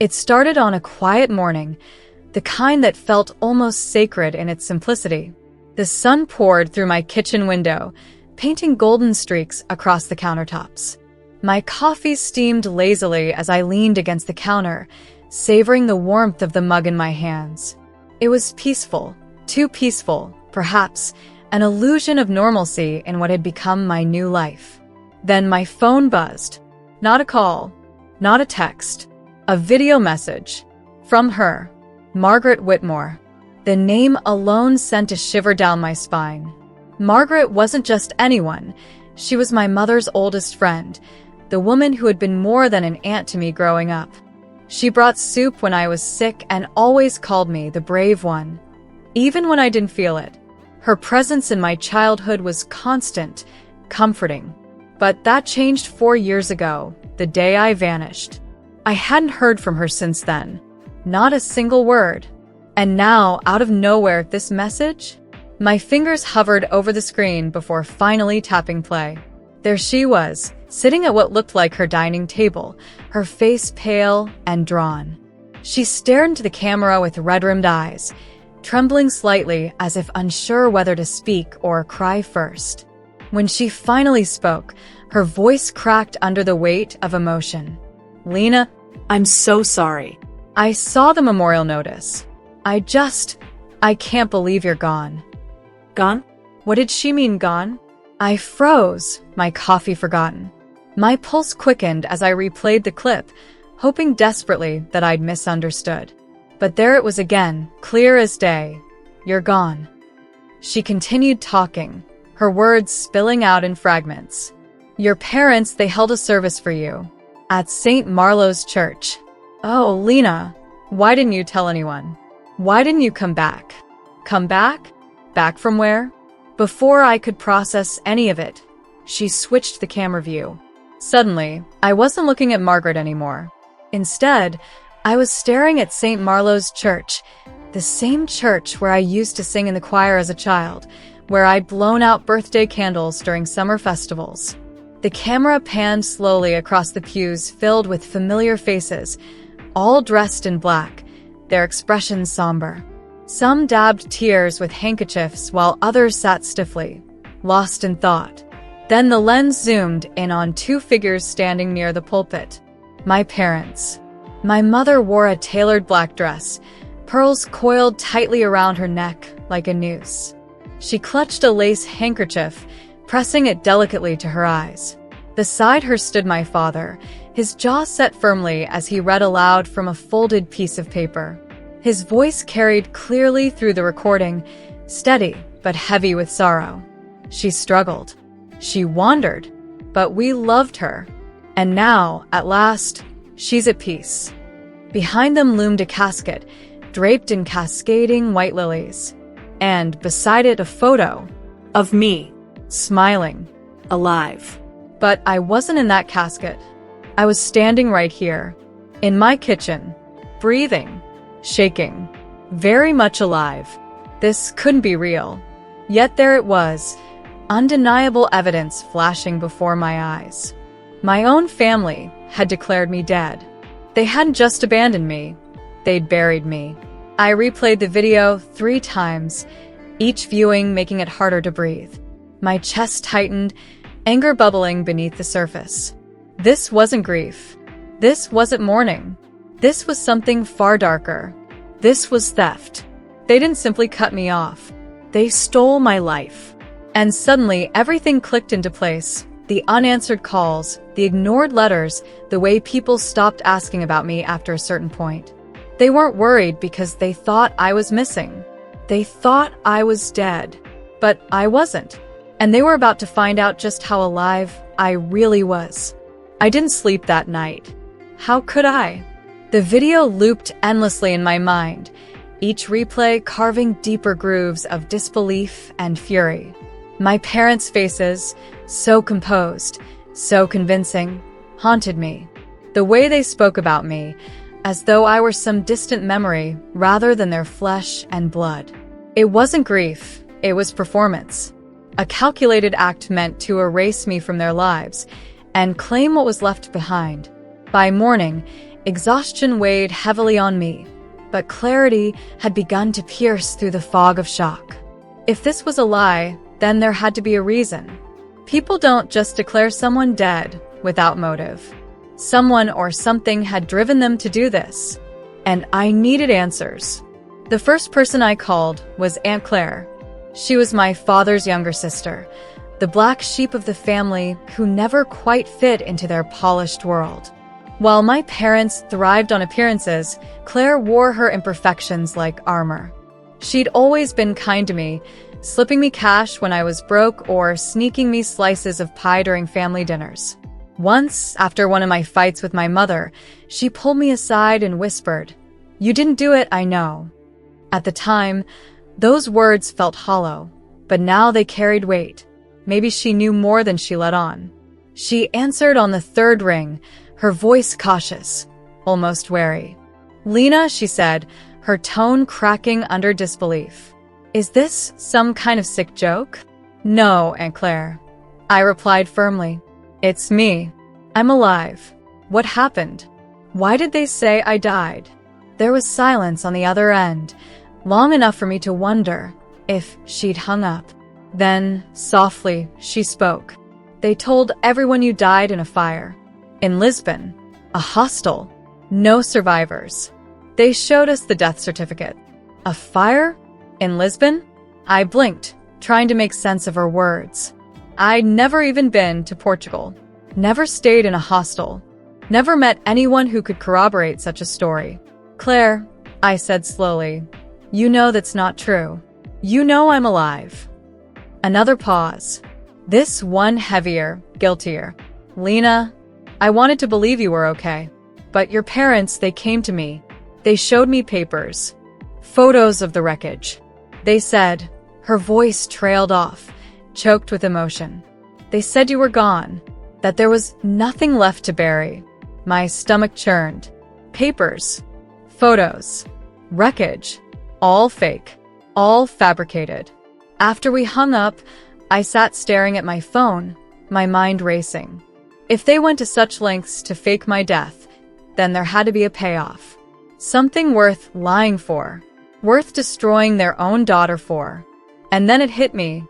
It started on a quiet morning, the kind that felt almost sacred in its simplicity. The sun poured through my kitchen window, painting golden streaks across the countertops. My coffee steamed lazily as I leaned against the counter, savoring the warmth of the mug in my hands. It was peaceful, too peaceful, perhaps, an illusion of normalcy in what had become my new life. Then my phone buzzed. Not a call, not a text, a video message. From her, Margaret Whitmore. The name alone sent a shiver down my spine. Margaret wasn't just anyone. She was my mother's oldest friend, the woman who had been more than an aunt to me growing up. She brought soup when I was sick and always called me the brave one, even when I didn't feel it. Her presence in my childhood was constant, comforting. But that changed 4 years ago, the day I vanished. I hadn't heard from her since then. Not a single word. And now, out of nowhere, this message? My fingers hovered over the screen before finally tapping play. There she was, sitting at what looked like her dining table, her face pale and drawn. She stared into the camera with red-rimmed eyes, trembling slightly as if unsure whether to speak or cry first. When she finally spoke, her voice cracked under the weight of emotion. "Lena, I'm so sorry." I saw the memorial notice. I can't believe you're gone." Gone? What did she mean, gone? I froze, my coffee forgotten. My pulse quickened as I replayed the clip, hoping desperately that I'd misunderstood. But there it was again, clear as day. "You're gone." She continued talking, her words spilling out in fragments. "Your parents, they held a service for you. At St. Marlowe's Church. Oh, Lena, why didn't you tell anyone? Why didn't you come back?" Come back? Back from where? Before I could process any of it, she switched the camera view. Suddenly, I wasn't looking at Margaret anymore. Instead, I was staring at St. Marlowe's Church, the same church where I used to sing in the choir as a child, where I'd blown out birthday candles during summer festivals. The camera panned slowly across the pews filled with familiar faces, all dressed in black, their expressions somber. Some dabbed tears with handkerchiefs while others sat stiffly, lost in thought. Then the lens zoomed in on two figures standing near the pulpit. My parents. My mother wore a tailored black dress, pearls coiled tightly around her neck like a noose. She clutched a lace handkerchief, pressing it delicately to her eyes. Beside her stood my father, his jaw set firmly as he read aloud from a folded piece of paper. His voice carried clearly through the recording, steady but heavy with sorrow. She struggled. She wandered. But we loved her. And now, at last, she's at peace. Behind them loomed a casket, draped in cascading white lilies. And beside it a photo Of me. smiling. Alive. But I wasn't in that casket. I was standing right here, in my kitchen, breathing, shaking, very much alive. This couldn't be real. Yet there it was, undeniable evidence flashing before my eyes. My own family had declared me dead. They hadn't just abandoned me, they'd buried me. I replayed the video 3 times, each viewing making it harder to breathe. My chest tightened, anger bubbling beneath the surface. This wasn't grief. This wasn't mourning. This was something far darker. This was theft. They didn't simply cut me off. They stole my life. And suddenly, everything clicked into place. The unanswered calls, the ignored letters, the way people stopped asking about me after a certain point. They weren't worried because they thought I was missing. They thought I was dead. But I wasn't. And they were about to find out just how alive I really was. I didn't sleep that night. How could I? The video looped endlessly in my mind, each replay carving deeper grooves of disbelief and fury. My parents' faces, so composed, so convincing, haunted me. The way they spoke about me, as though I were some distant memory rather than their flesh and blood. It wasn't grief, it was performance. A calculated act meant to erase me from their lives and claim what was left behind. By morning, Exhaustion weighed heavily on me, but clarity had begun to pierce through the fog of shock. If this was a lie, then there had to be a reason. People don't just declare someone dead without motive. Someone or something had driven them to do this, and I needed answers. The first person I called was Aunt Claire. She was my father's younger sister, the black sheep of the family who never quite fit into their polished world. While my parents thrived on appearances, Claire wore her imperfections like armor. She'd always been kind to me, slipping me cash when I was broke or sneaking me slices of pie during family dinners. Once, after one of my fights with my mother, she pulled me aside and whispered, "You didn't do it, I know." At the time, those words felt hollow, but now they carried weight. Maybe she knew more than she let on. She answered on the third ring, her voice cautious, almost wary. "Lena," she said, her tone cracking under disbelief. "Is this some kind of sick joke?" "No, Aunt Claire," I replied firmly. "It's me. I'm alive. What happened? Why did they say I died?" There was silence on the other end, long enough for me to wonder if she'd hung up. Then, softly, she spoke. "They told everyone you died in a fire. In Lisbon. A hostel. No survivors. They showed us the death certificate." "A fire? In Lisbon?" I blinked, trying to make sense of her words. I'd never even been to Portugal. Never stayed in a hostel. Never met anyone who could corroborate such a story. "Claire," I said slowly, "you know that's not true. You know I'm alive." Another pause. This one heavier, guiltier. "Lena, I wanted to believe you were okay. But your parents, they came to me. They showed me papers. Photos of the wreckage. They said," her voice trailed off, choked with emotion. "They said you were gone, that there was nothing left to bury." My stomach churned. Papers. Photos. Wreckage. All fake. All fabricated. After we hung up, I sat staring at my phone, my mind racing. If they went to such lengths to fake my death, then there had to be a payoff. Something worth lying for. Worth destroying their own daughter for. And then it hit me.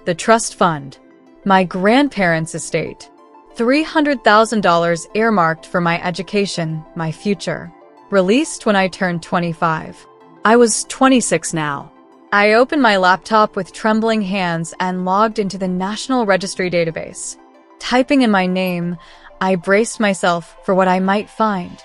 The trust fund. My grandparents' estate. $300,000 earmarked for my education, my future. Released when I turned 25. I was 26 now. I opened my laptop with trembling hands and logged into the National Registry database. Typing in my name, I braced myself for what I might find.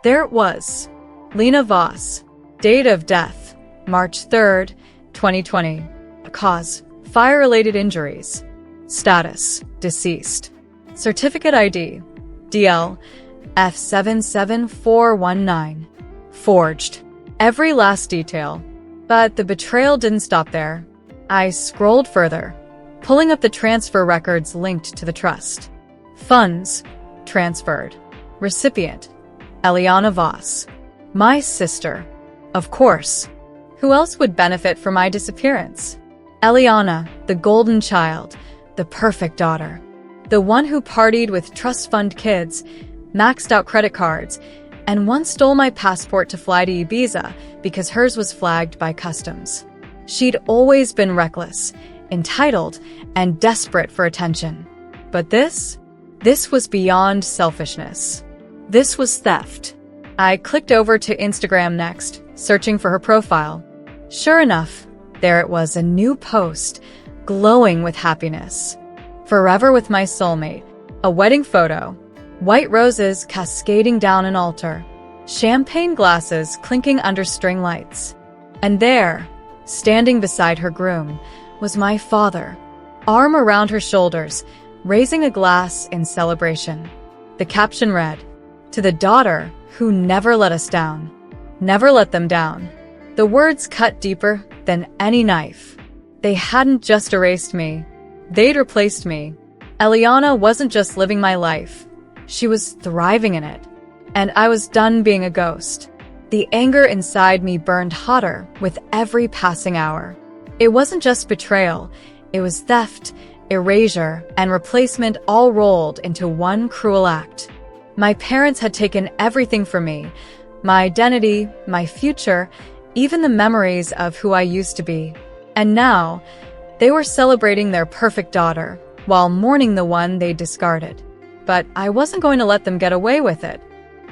There it was. Lena Voss. Date of death, March 3rd, 2020. Cause, fire-related injuries. Status, deceased. Certificate ID, DL, F77419. Forged. Every last detail. But the betrayal didn't stop there. I scrolled further, pulling up the transfer records linked to the trust. Funds, transferred. Recipient, Eliana Voss. My sister. Of course. Who else would benefit from my disappearance? Eliana, the golden child, the perfect daughter. The one who partied with trust fund kids, maxed out credit cards, and once stole my passport to fly to Ibiza because hers was flagged by customs. She'd always been reckless, entitled, and desperate for attention. But this was beyond selfishness. This was theft. I clicked over to Instagram next, searching for her profile. Sure enough, there it was, a new post, glowing with happiness. Forever with my soulmate. A wedding photo. White roses cascading down an altar. Champagne glasses clinking under string lights. And there, standing beside her groom, was my father, arm around her shoulders, raising a glass in celebration. The caption read, "To the daughter who never let us down. Never let them down." The words cut deeper than any knife. They hadn't just erased me. They'd replaced me. Eliana wasn't just living my life. She was thriving in it. And I was done being a ghost. The anger inside me burned hotter with every passing hour. It wasn't just betrayal. It was theft, erasure, and replacement all rolled into one cruel act. My parents had taken everything from me, my identity, my future, even the memories of who I used to be. And now, they were celebrating their perfect daughter, while mourning the one they discarded. But I wasn't going to let them get away with it.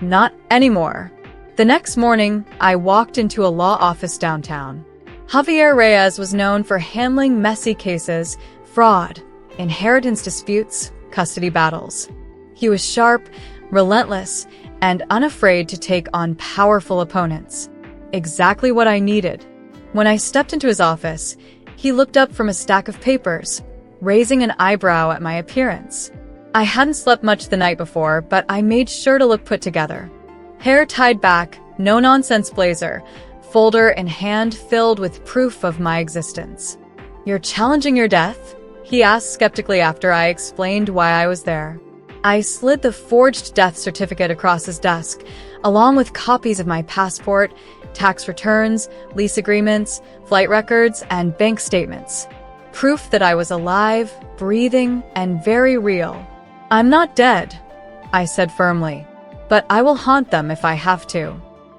Not anymore. The next morning, I walked into a law office downtown. Javier Reyes was known for handling messy cases, fraud, inheritance disputes, custody battles. He was sharp, relentless, and unafraid to take on powerful opponents. Exactly what I needed. When I stepped into his office, he looked up from a stack of papers, raising an eyebrow at my appearance. I hadn't slept much the night before, but I made sure to look put together. Hair tied back, no-nonsense blazer, folder in hand filled with proof of my existence. "You're challenging your death?" he asked skeptically after I explained why I was there. I slid the forged death certificate across his desk, along with copies of my passport, tax returns, lease agreements, flight records, and bank statements. Proof that I was alive, breathing, and very real. "I'm not dead," I said firmly, "but I will haunt them if I have to."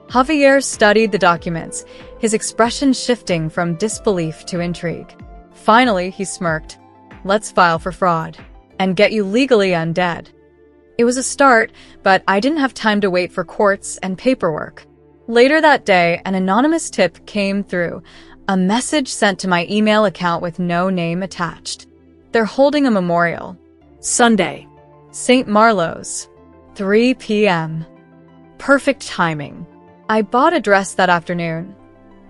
Javier studied the documents, his expression shifting from disbelief to intrigue. Finally, he smirked. "Let's file for fraud and get you legally undead." It was a start, but I didn't have time to wait for courts and paperwork. Later that day, an anonymous tip came through, a message sent to my email account with no name attached. They're holding a memorial. Sunday. St. Marlowe's, 3 p.m. Perfect timing. I bought a dress that afternoon.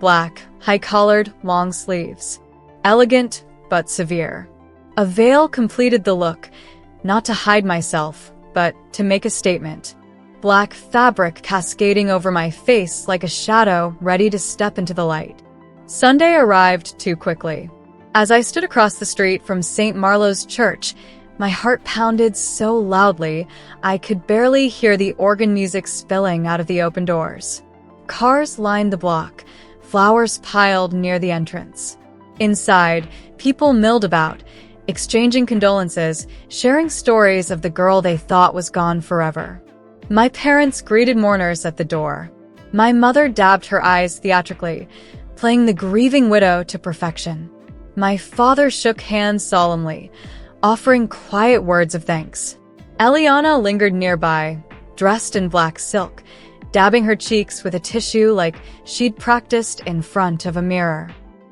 Black, high-collared, long sleeves. Elegant, but severe. A veil completed the look, not to hide myself, but to make a statement. Black fabric cascading over my face like a shadow ready to step into the light. Sunday arrived too quickly. As I stood across the street from St. Marlowe's Church, my heart pounded so loudly I could barely hear the organ music spilling out of the open doors. Cars lined the block, flowers piled near the entrance. Inside, people milled about, exchanging condolences, sharing stories of the girl they thought was gone forever. My parents greeted mourners at the door. My mother dabbed her eyes theatrically, playing the grieving widow to perfection. My father shook hands solemnly, offering quiet words of thanks. Eliana lingered nearby, dressed in black silk, dabbing her cheeks with a tissue like she'd practiced in front of a mirror.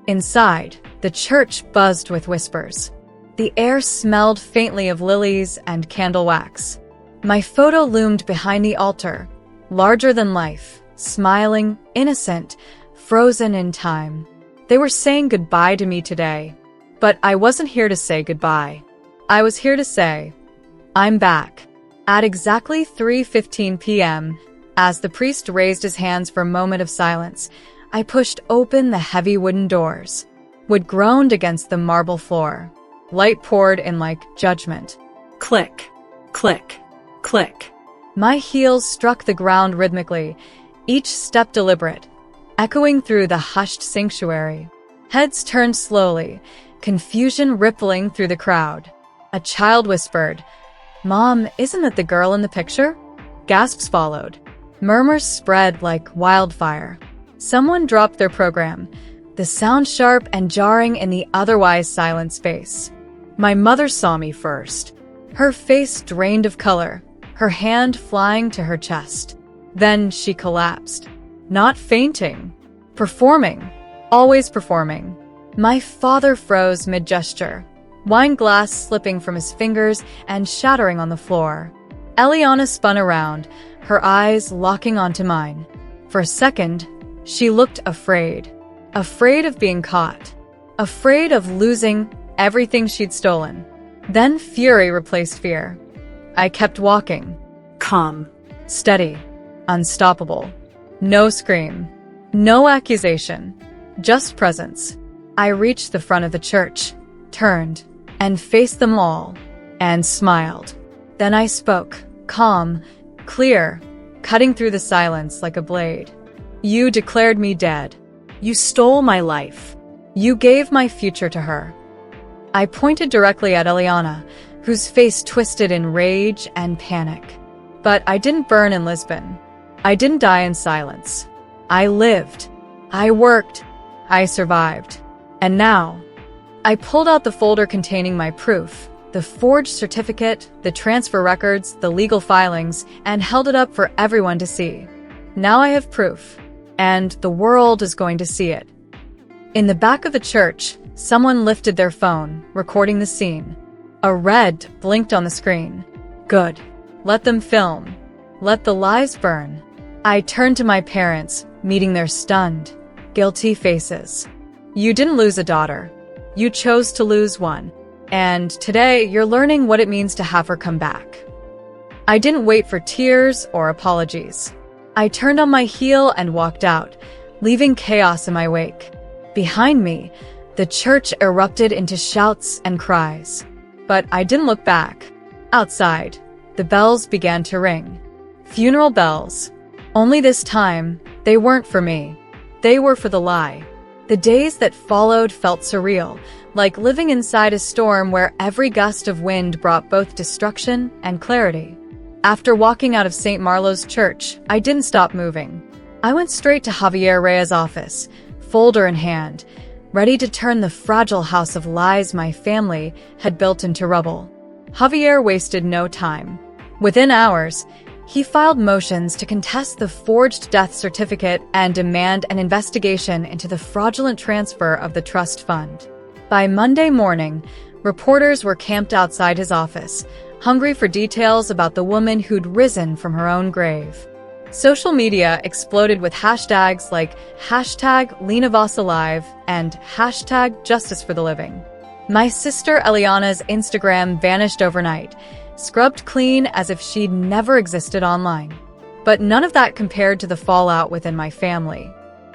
Inside, the church buzzed with whispers. The air smelled faintly of lilies and candle wax. My photo loomed behind the altar, larger than life, smiling, innocent, frozen in time. They were saying goodbye to me today. But I wasn't here to say goodbye. I was here to say, I'm back. At exactly 3:15 p.m., as the priest raised his hands for a moment of silence, I pushed open the heavy wooden doors. Wood groaned against the marble floor. Light poured in like judgment. Click, click, click. My heels struck the ground rhythmically, each step deliberate, echoing through the hushed sanctuary. Heads turned slowly, confusion rippling through the crowd. A child whispered, "Mom, isn't it the girl in the picture?" Gasps followed. Murmurs spread like wildfire. Someone dropped their program, the sound sharp and jarring in the otherwise silent space. My mother saw me first. Her face drained of color, her hand flying to her chest. Then she collapsed. Not fainting. Performing. Always performing. My father froze mid-gesture, wine glass slipping from his fingers and shattering on the floor. Eliana spun around, her eyes locking onto mine. For a second, she looked afraid. Afraid of being caught. Afraid of losing everything she'd stolen. Then fury replaced fear. I kept walking. Calm. Steady. Unstoppable. No scream. No accusation. Just presence. I reached the front of the church, turned, and faced them all, and smiled. Then I spoke, calm, clear, cutting through the silence like a blade. You declared me dead. You stole my life. You gave my future to her. I pointed directly at Eliana, whose face twisted in rage and panic. But I didn't burn in Lisbon. I didn't die in silence. I lived. I worked. I survived. And now, I pulled out the folder containing my proof, the forged certificate, the transfer records, the legal filings, and held it up for everyone to see. Now I have proof, and the world is going to see it. In the back of the church, someone lifted their phone, recording the scene. A red blinked on the screen. Good. Let them film. Let the lies burn. I turned to my parents, meeting their stunned, guilty faces. You didn't lose a daughter. You chose to lose one. And today, you're learning what it means to have her come back. I didn't wait for tears or apologies. I turned on my heel and walked out, leaving chaos in my wake. Behind me, the church erupted into shouts and cries. But I didn't look back. Outside, the bells began to ring. Funeral bells. Only this time, they weren't for me. They were for the lie. The days that followed felt surreal, like living inside a storm where every gust of wind brought both destruction and clarity. After walking out of St. Marlo's Church, I didn't stop moving. I went straight to Javier Reyes' office, folder in hand, ready to turn the fragile house of lies my family had built into rubble. Javier wasted no time. Within hours, he filed motions to contest the forged death certificate and demand an investigation into the fraudulent transfer of the trust fund. By Monday morning, reporters were camped outside his office, hungry for details about the woman who'd risen from her own grave. Social media exploded with hashtags like #LenaVossAlive and #JusticeForTheLiving. My sister Eliana's Instagram vanished overnight, scrubbed clean as if she'd never existed online. But none of that compared to the fallout within my family.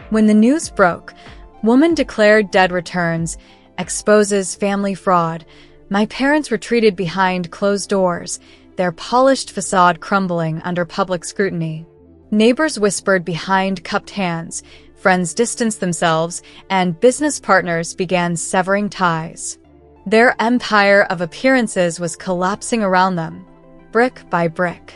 When the news broke, woman declared dead returns, exposes family fraud, my parents retreated behind closed doors, their polished facade crumbling under public scrutiny. Neighbors whispered behind cupped hands, friends distanced themselves, and business partners began severing ties. Their empire of appearances was collapsing around them, brick by brick.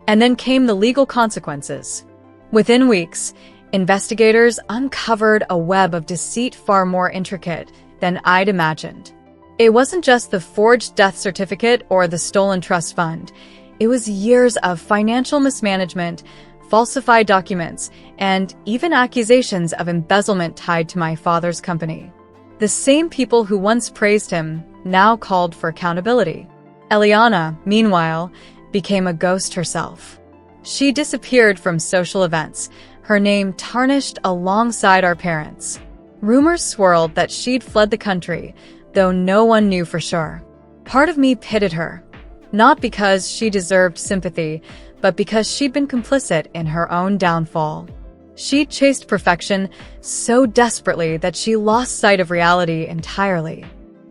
And then came the legal consequences. Within weeks, investigators uncovered a web of deceit far more intricate than I'd imagined. It wasn't just the forged death certificate or the stolen trust fund. It was years of financial mismanagement, falsified documents, and even accusations of embezzlement tied to my father's company. The same people who once praised him now called for accountability. Eliana, meanwhile, became a ghost herself. She disappeared from social events, her name tarnished alongside our parents'. Rumors swirled that she'd fled the country, though no one knew for sure. Part of me pitied her, not because she deserved sympathy, but because she'd been complicit in her own downfall. She'd chased perfection so desperately that she lost sight of reality entirely.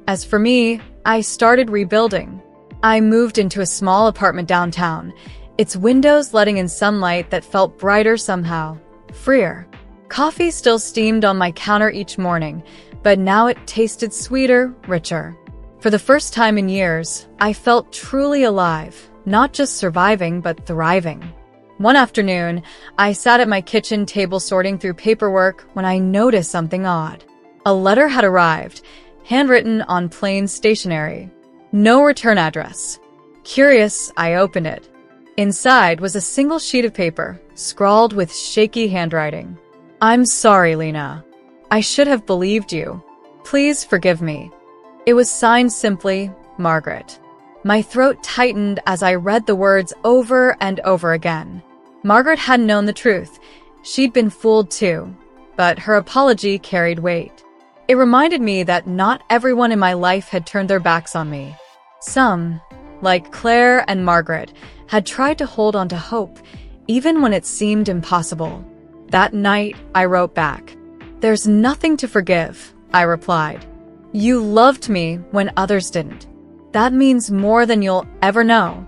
As for me, I started rebuilding. I moved into a small apartment downtown, its windows letting in sunlight that felt brighter somehow, freer. Coffee still steamed on my counter each morning, but now it tasted sweeter, richer. For the first time in years, I felt truly alive, not just surviving, but thriving. One afternoon, I sat at my kitchen table sorting through paperwork when I noticed something odd. A letter had arrived, handwritten on plain stationery. No return address. Curious, I opened it. Inside was a single sheet of paper, scrawled with shaky handwriting. "I'm sorry, Lena. I should have believed you. Please forgive me." It was signed simply, Margaret. My throat tightened as I read the words over and over again. Margaret hadn't known the truth. She'd been fooled too, but her apology carried weight. It reminded me that not everyone in my life had turned their backs on me. Some, like Claire and Margaret, had tried to hold on to hope, even when it seemed impossible. That night, I wrote back. "There's nothing to forgive," I replied. "You loved me when others didn't. That means more than you'll ever know."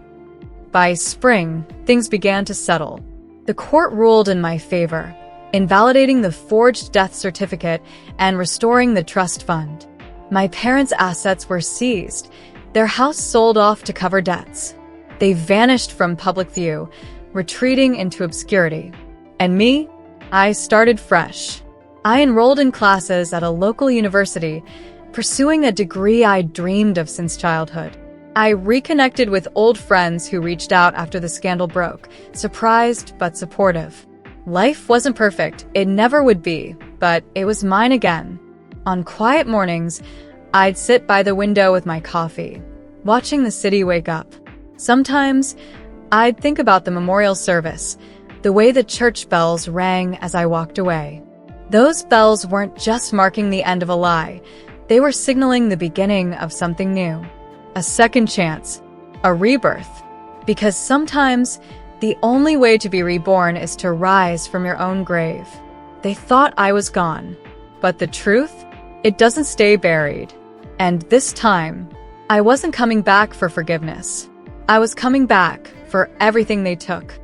By spring, things began to settle. The court ruled in my favor, invalidating the forged death certificate and restoring the trust fund. My parents' assets were seized, their house sold off to cover debts. They vanished from public view, retreating into obscurity. And me? I started fresh. I enrolled in classes at a local university, pursuing a degree I'd dreamed of since childhood. I reconnected with old friends who reached out after the scandal broke, surprised but supportive. Life wasn't perfect, it never would be, but it was mine again. On quiet mornings, I'd sit by the window with my coffee, watching the city wake up. Sometimes, I'd think about the memorial service, the way the church bells rang as I walked away. Those bells weren't just marking the end of a lie, they were signaling the beginning of something new. A second chance, a rebirth. Because sometimes, the only way to be reborn is to rise from your own grave. They thought I was gone. But the truth? It doesn't stay buried. And this time, I wasn't coming back for forgiveness. I was coming back for everything they took.